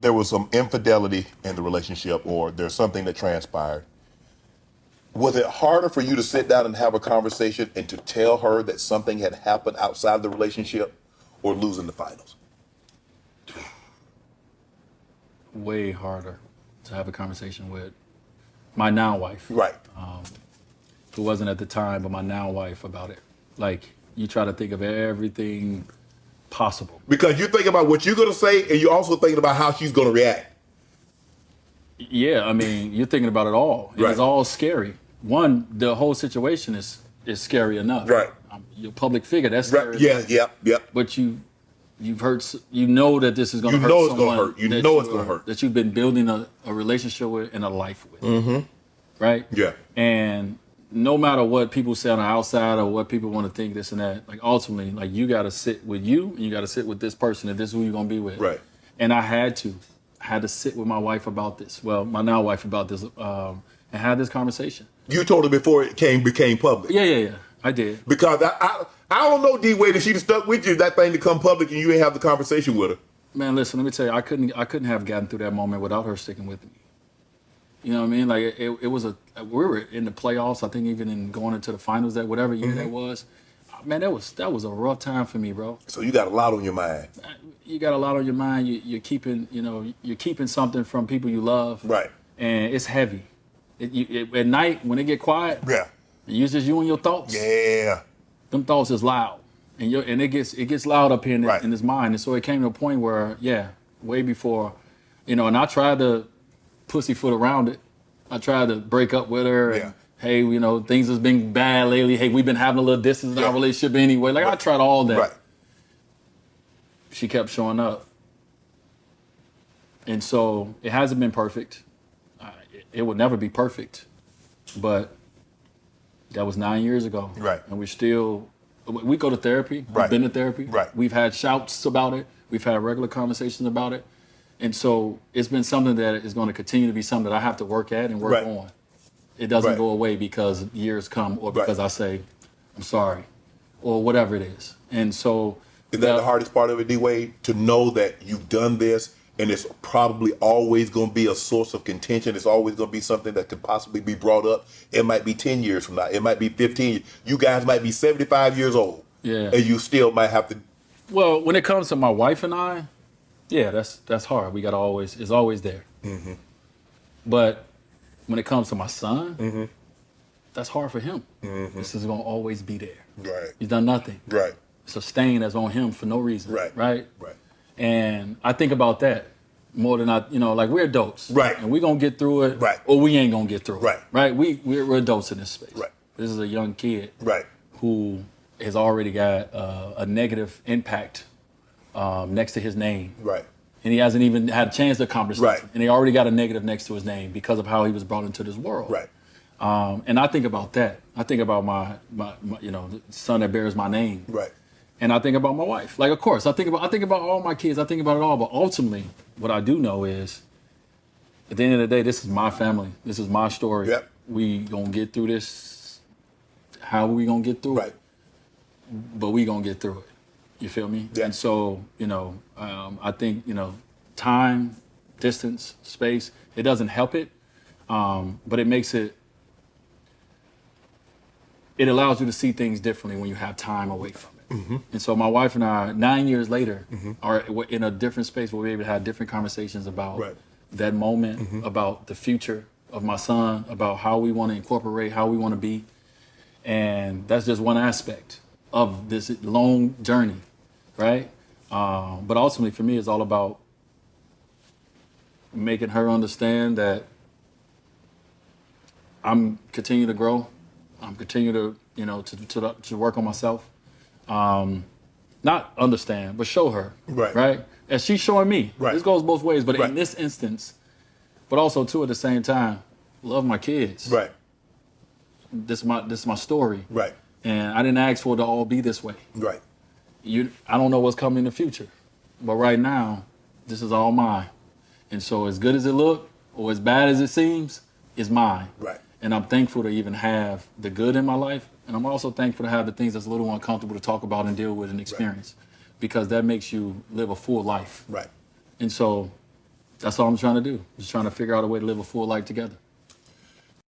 there was some infidelity in the relationship, or there's something that transpired, was it harder for you to sit down and have a conversation and to tell her that something had happened outside the relationship, or losing the finals? Way harder to have a conversation with my now wife. Right. Who wasn't at the time, but my now wife about it. Like, you try to think of everything possible. Because you think about what you're going to say, and you're also thinking about how she's going to react. Yeah, I mean, you're thinking about it all. And Right. It's all scary. One, the whole situation is scary enough. Right. You're a public figure, that's scary. Right. Yeah. But you've hurt, you know that this is going to hurt know it's someone. gonna hurt. You know it's going to hurt. That you've been building a relationship with and a life with. Mm-hmm. Right? Yeah. And no matter what people say on the outside or what people want to think, this and that, like, ultimately, like, you got to sit with you and you got to sit with this person, and this is who you're going to be with. Right. And I had to sit with my wife about this. Well, my now wife about this, and have this conversation. You told her before it became public. Yeah. I did. Because I don't know, D Wade, if she'd have stuck with you, that thing to come public and you ain't have the conversation with her. Man, listen, let me tell you, I couldn't have gotten through that moment without her sticking with me. You know what I mean? Like, it was we were in the playoffs. I think even in going into the finals, that whatever year that was, man, that was a rough time for me, bro. So you got a lot on your mind. You got a lot on your mind. You're keeping something from people you love. Right. And it's heavy. At night when it get quiet. Yeah. It's just you and your thoughts. Yeah. Them thoughts is loud, and it gets loud up here in his mind. And so it came to a point where, way before, and I tried to pussyfoot around it. I tried to break up with her. Yeah. And, hey, things has been bad lately. Hey, we've been having a little distance in our relationship anyway. Like, I tried all that. Right. She kept showing up. And so it hasn't been perfect. It would never be perfect. But that was 9 years ago. Right. And we go to therapy. Right. We've been to therapy. Right. We've had shouts about it. We've had regular conversations about it. And so it's been something that is going to continue to be something that I have to work at and work on. It doesn't go away because years come or because I say, I'm sorry, or whatever it is. And so... Is that the hardest part of it, D Wade? To know that you've done this, and it's probably always going to be a source of contention. It's always going to be something that could possibly be brought up. It might be 10 years from now. It might be 15 years. You guys might be 75 years old. Yeah. And you still might have to... Well, when it comes to my wife and I, that's hard. It's always there. Mm-hmm. But when it comes to my son, that's hard for him. Mm-hmm. This is going to always be there. Right. He's done nothing. Right. It's a stain that's on him for no reason. Right. Right? Right. And I think about that more than like, we're adults. Right. And we're going to get through it. Right. Or we ain't going to get through it. Right. Right? We're adults in this space. Right. This is a young kid. Right. Who has already got a negative impact next to his name. Right. And he hasn't even had a chance to accomplish Right. something. And he already got a negative next to his name because of how he was brought into this world. Right. And I think about that. I think about my the son that bears my name. Right. And I think about my wife. Like, of course, I think about all my kids. I think about it all. But ultimately, what I do know is, at the end of the day, this is my family. This is my story. Yep. We gonna get through this. How are we gonna get through it? But we gonna get through it. You feel me? Yeah. And so, I think, time, distance, space, it doesn't help it, but it makes it allows you to see things differently when you have time away from it. Mm-hmm. And so my wife and I, 9 years later, are in a different space where we're able to have different conversations about that moment, about the future of my son, about how we want to incorporate, how we want to be. And that's just one aspect of this long journey, right? But ultimately, for me, it's all about making her understand that I'm continuing to grow. I'm continuing to to work on myself. Not understand, but show her, right? As she's showing me. Right. This goes both ways, but in this instance, but also too at the same time, love my kids. Right. This is my story. Right. And I didn't ask for it to all be this way. Right. I don't know what's coming in the future, but right now, this is all mine. And so, as good as it look, or as bad as it seems, it's mine. Right. And I'm thankful to even have the good in my life, and I'm also thankful to have the things that's a little uncomfortable to talk about and deal with and experience, because that makes you live a full life. Right. And so, That's all I'm trying to do. Just trying to figure out a way to live a full life together.